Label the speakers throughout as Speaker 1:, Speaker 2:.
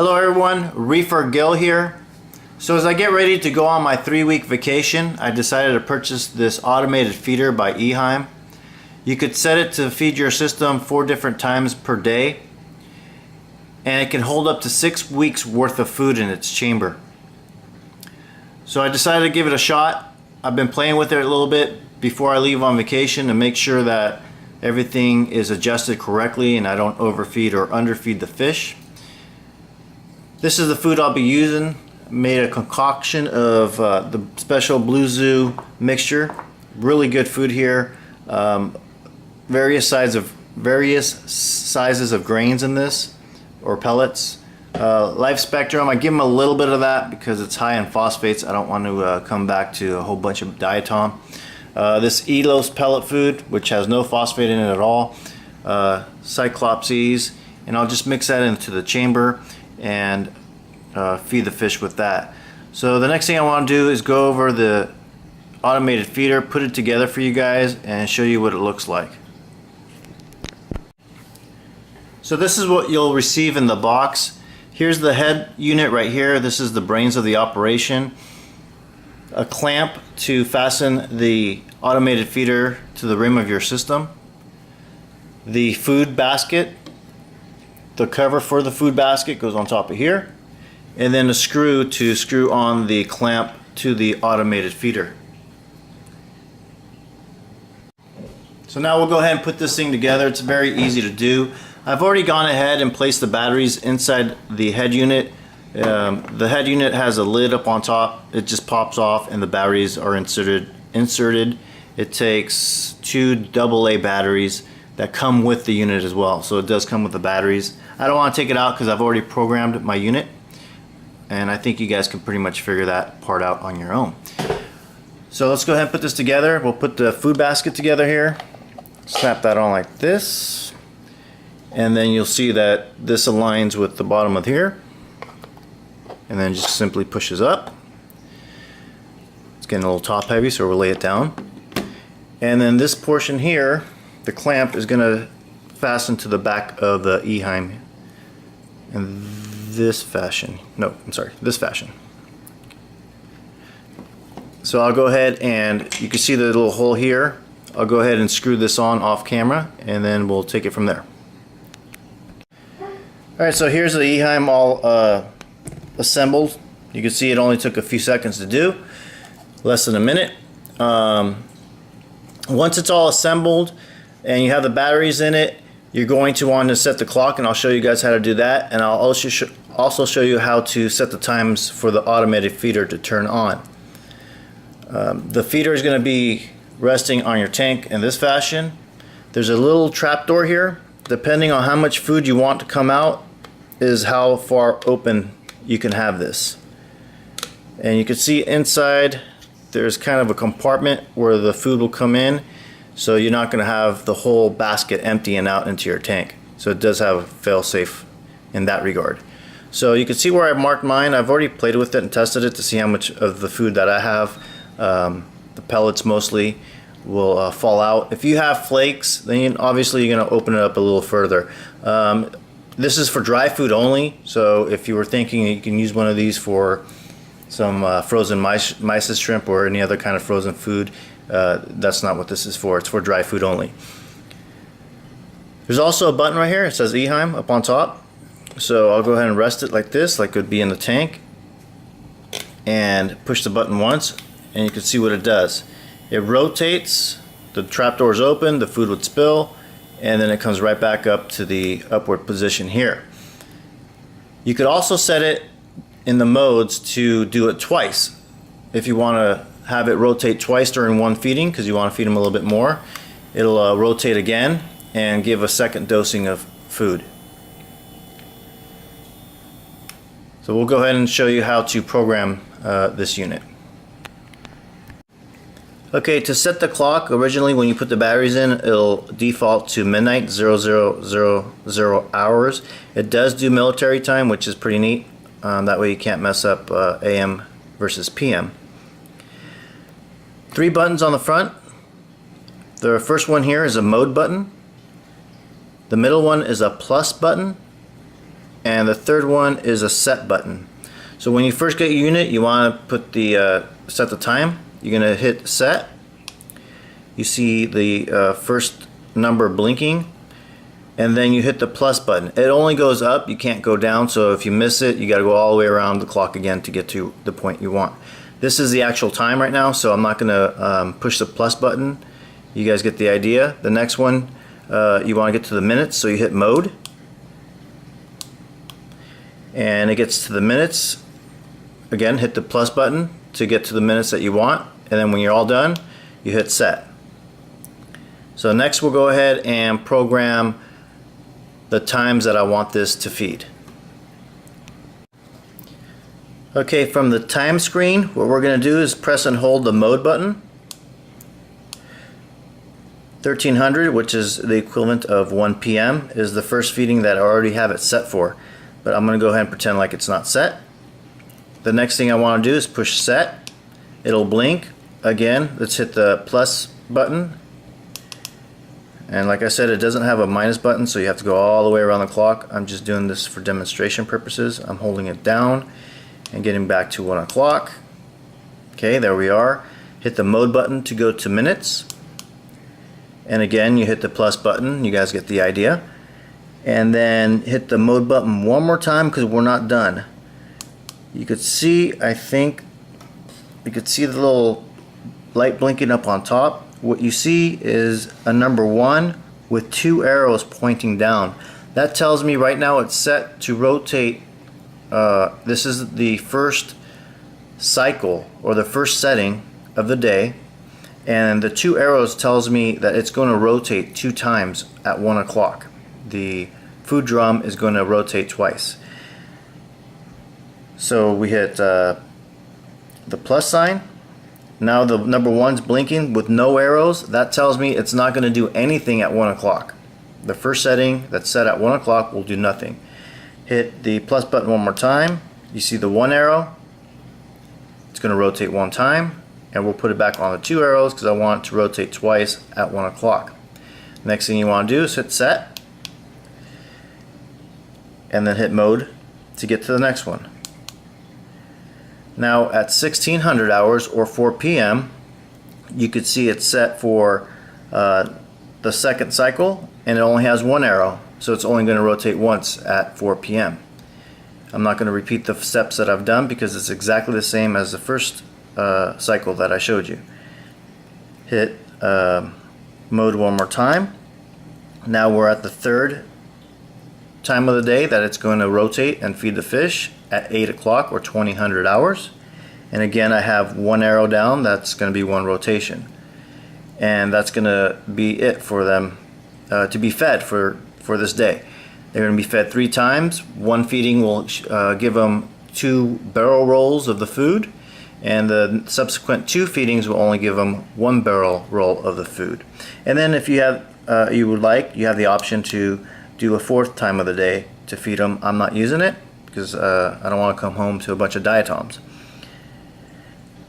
Speaker 1: Hello everyone, Reefer Gill here. So as I get ready to go on my 3-week vacation, I decided to purchase this automated feeder by Eheim. You could set it to feed your system 4 different times per day, and it can hold up to 6 weeks worth of food in its chamber. So I decided to give it a shot. I've been playing with it a little bit before I leave on vacation to make sure that everything is adjusted correctly and I don't overfeed or underfeed the fish. This is the food I'll be using. Made a concoction of the special Blue Zoo mixture. Really good food here. Various sizes of grains in this, or pellets. Life Spectrum, I give them a little bit of that because it's high in phosphates. I don't want to come back to a whole bunch of diatom. This Elos pellet food, which has no phosphate in it at all. Cyclopses, and I'll just mix that into the chamber and feed the fish with that. So the next thing I want to do is go over the automated feeder, put it together for you guys, and show you what it looks like. So this is what you'll receive in the box. Here's the head unit right here. This is the brains of the operation. A clamp to fasten the automated feeder to the rim of your system. The food basket, the cover for the food basket goes on top of here, and then a screw to screw on the clamp to the automated feeder. So now we'll go ahead and put this thing together. It's very easy to do. I've already gone ahead and placed the batteries inside the head unit. The head unit has a lid up on top. It just pops off and the batteries are inserted. It takes 2 AA batteries that come with the unit as well. So it does come with the batteries. I don't want to take it out because I've already programmed my unit, and I think you guys can pretty much figure that part out on your own. So let's go ahead and put this together. We'll put the food basket together here. Snap that on like this, and then you'll see that this aligns with the bottom of here, and then just simply pushes up. It's getting a little top heavy, so we'll lay it down. And then this portion here, the clamp, is going to fasten to the back of the Eheim in this fashion. No, I'm sorry, this fashion. So I'll go ahead and you can see the little hole here. I'll go ahead and screw this on off camera, and then we'll take it from there. Alright, so here's the Eheim all assembled. You can see it only took a few seconds to do, less than a minute. Once it's all assembled and you have the batteries in it, you're going to want to set the clock, and I'll show you guys how to do that, and I'll also show you how to set the times for the automated feeder to turn on. The feeder is going to be resting on your tank in this fashion. There's a little trap door here. Depending on how much food you want to come out is how far open you can have this. And you can see inside there's kind of a compartment where the food will come in, so you're not going to have the whole basket emptying out into your tank. So it does have a fail-safe in that regard. So you can see where I've marked mine. I've already played with it and tested it to see how much of the food that I have. The pellets mostly will fall out. If you have flakes, then obviously you're going to open it up a little further. This is for dry food only, so if you were thinking you can use one of these for some frozen mysis shrimp or any other kind of frozen food, that's not what this is for. It's for dry food only. There's also a button right here. It says Eheim up on top. So I'll go ahead and rest it like this, like it would be in the tank, and push the button once, and you can see what it does. It rotates, the trapdoor is open, the food would spill, and then it comes right back up to the upward position here. You could also set it in the modes to do it twice. If you want to have it rotate twice during one feeding, because you want to feed them a little bit more, it'll rotate again and give a second dosing of food. So we'll go ahead and show you how to program this unit. Okay, to set the clock, originally when you put the batteries in, it'll default to midnight, 0000 hours. It does do military time, which is pretty neat. That way you can't mess up AM versus PM. 3 buttons on the front. The first one here is a mode button. The middle one is a plus button. and the third one is a set button. So when you first get your unit, you want to put the set the time. You're going to hit set. You see the first number blinking, and then you hit the plus button. It only goes up, you can't go down, so if you miss it, you got to go all the way around the clock again to get to the point you want. This is the actual time right now, so I'm not going to push the plus button. You guys get the idea. The next one, you want to get to the minutes, so you hit mode, and it gets to the minutes. Again, hit the plus button to get to the minutes that you want, and then when you're all done, you hit set. So next we'll go ahead and program the times that I want this to feed. Okay, from the time screen, what we're going to do is press and hold the mode button. 1300, which is the equivalent of 1 p.m., is the first feeding that I already have it set for. But I'm going to go ahead and pretend like it's not set. The next thing I want to do is push set. It'll blink. Again, let's hit the plus button. And like I said, it doesn't have a minus button, so you have to go all the way around the clock. I'm just doing this for demonstration purposes. I'm holding it down and getting back to 1 o'clock. Okay, there we are. Hit the mode button to go to minutes. And again, you hit the plus button. You guys get the idea. And then hit the mode button one more time because we're not done. You could see, I think, you could see the little light blinking up on top. What you see is a number 1 with 2 arrows pointing down. That tells me right now it's set to rotate. This is the first cycle or the first setting of the day, and the 2 arrows tells me that it's going to rotate 2 times at 1 o'clock. The food drum is going to rotate twice. So we hit the plus sign. Now the number 1's blinking with no arrows. That tells me it's not going to do anything at 1 o'clock. The first setting that's set at 1 o'clock will do nothing. Hit the plus button one more time. You see the 1 arrow. It's going to rotate 1 time, and we'll put it back on the 2 arrows because I want it to rotate twice at 1 o'clock. Next thing you want to do is hit set, and then hit mode to get to the next one. Now at 1600 hours or 4 p.m. you could see it's set for the second cycle, and it only has 1 arrow, so it's only going to rotate once at 4 p.m. I'm not going to repeat the steps that I've done because it's exactly the same as the first cycle that I showed you. Hit mode one more time. Now we're at the third time of the day that it's going to rotate and feed the fish at 8 o'clock or 2000 hours. And again, I have 1 arrow down. That's going to be 1 rotation, and that's going to be it for them to be fed for this day. They're going to be fed 3 times. 1 feeding will give them 2 barrel rolls of the food, and the subsequent 2 feedings will only give them 1 barrel roll of the food. And then if you have you have the option to do a 4th time of the day to feed them. I'm not using it because I don't want to come home to a bunch of diatoms.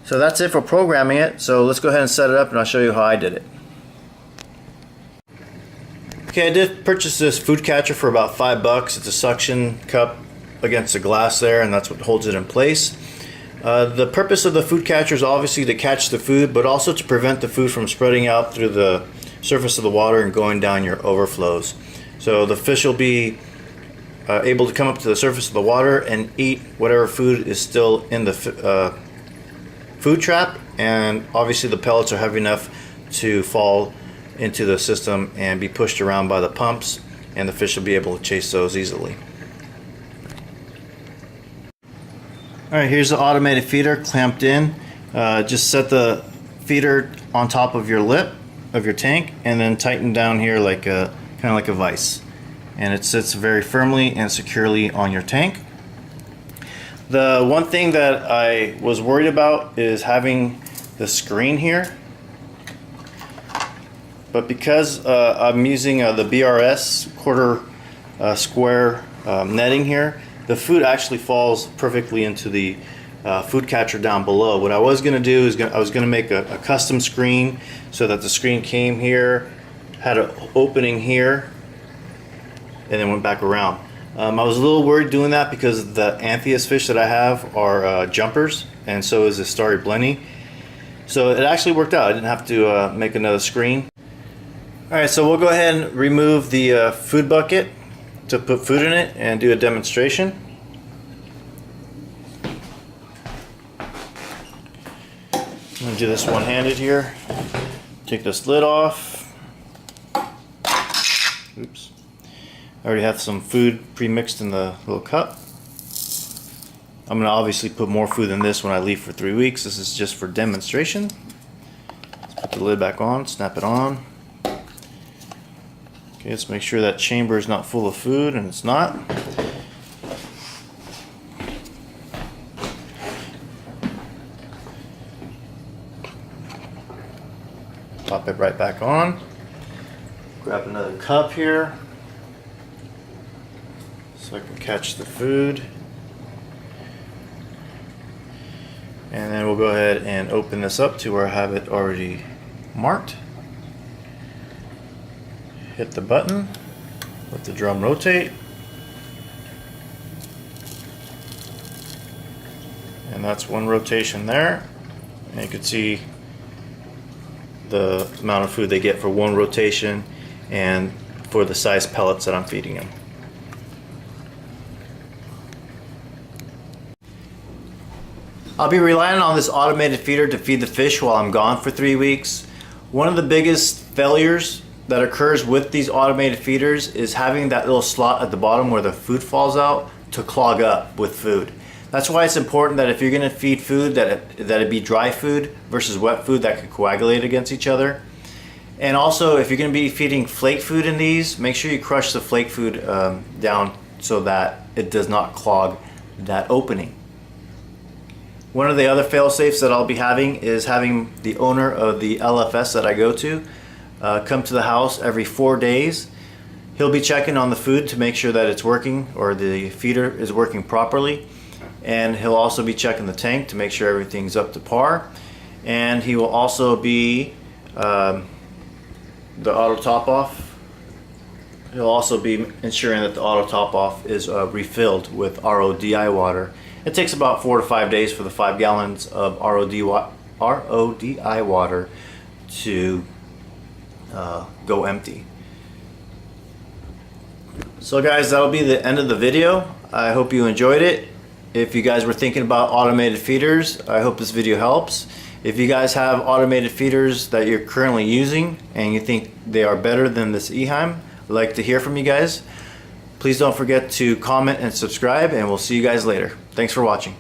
Speaker 1: So that's it for programming it. So let's go ahead and set it up, and I'll show you how I did it. Okay, I did purchase this food catcher for about $5. It's a suction cup against the glass there, and that's what holds it in place. The purpose of the food catcher is obviously to catch the food, but also to prevent the food from spreading out through the surface of the water and going down your overflows. So the fish will be able to come up to the surface of the water and eat whatever food is still in the food trap, and obviously the pellets are heavy enough to fall into the system and be pushed around by the pumps, and the fish will be able to chase those easily. Alright, here's the automated feeder clamped in. Just set the feeder on top of your lip of your tank and then tighten down here like a kind of like a vise, and it sits very firmly and securely on your tank. The one thing that I was worried about is having the screen here, but because I'm using the BRS quarter square netting here, the food actually falls perfectly into the food catcher down below. What I was going to do is I was going to make a custom screen so that the screen came here, had an opening here, and then went back around. I was a little worried doing that because the Anthias fish that I have are jumpers, and so is the Starry Blenny. So it actually worked out. I didn't have to make another screen. Alright, so we'll go ahead and remove the food bucket to put food in it and do a demonstration. I'm going to do this one-handed here. Take this lid off. Oops. I already have some food pre-mixed in the little cup. I'm going to obviously put more food than this when I leave for 3 weeks. This is just for demonstration. Let's put the lid back on, snap it on. Okay, let's make sure that chamber is not full of food, and it's not. Pop it right back on. Grab another cup here so I can catch the food. And then we'll go ahead and open this up to where I have it already marked. Hit the button, let the drum rotate, and that's one rotation there. And you can see the amount of food they get for one rotation and for the size pellets that I'm feeding them. I'll be relying on this automated feeder to feed the fish while I'm gone for 3 weeks. One of the biggest failures that occurs with these automated feeders is having that little slot at the bottom where the food falls out to clog up with food. That's why it's important that if you're going to feed food that it be dry food versus wet food that could coagulate against each other. And also, if you're going to be feeding flake food in these, make sure you crush the flake food down so that it does not clog that opening. One of the other fail-safes that I'll be having is having the owner of the LFS that I go to come to the house every 4 days. He'll be checking on the food to make sure that it's working, or the feeder is working properly, and he'll also be checking the tank to make sure everything's up to par. And he will also be the auto top off. He'll also be ensuring that the auto top off is refilled with RODI water. It takes about 4 to 5 days for the 5 gallons of RODI water to go empty. So guys, that'll be the end of the video. I hope you enjoyed it. If you guys were thinking about automated feeders, I hope this video helps. If you guys have automated feeders that you're currently using and you think they are better than this Eheim, I'd like to hear from you guys. Please don't forget to comment and subscribe, and we'll see you guys later. Thanks for watching.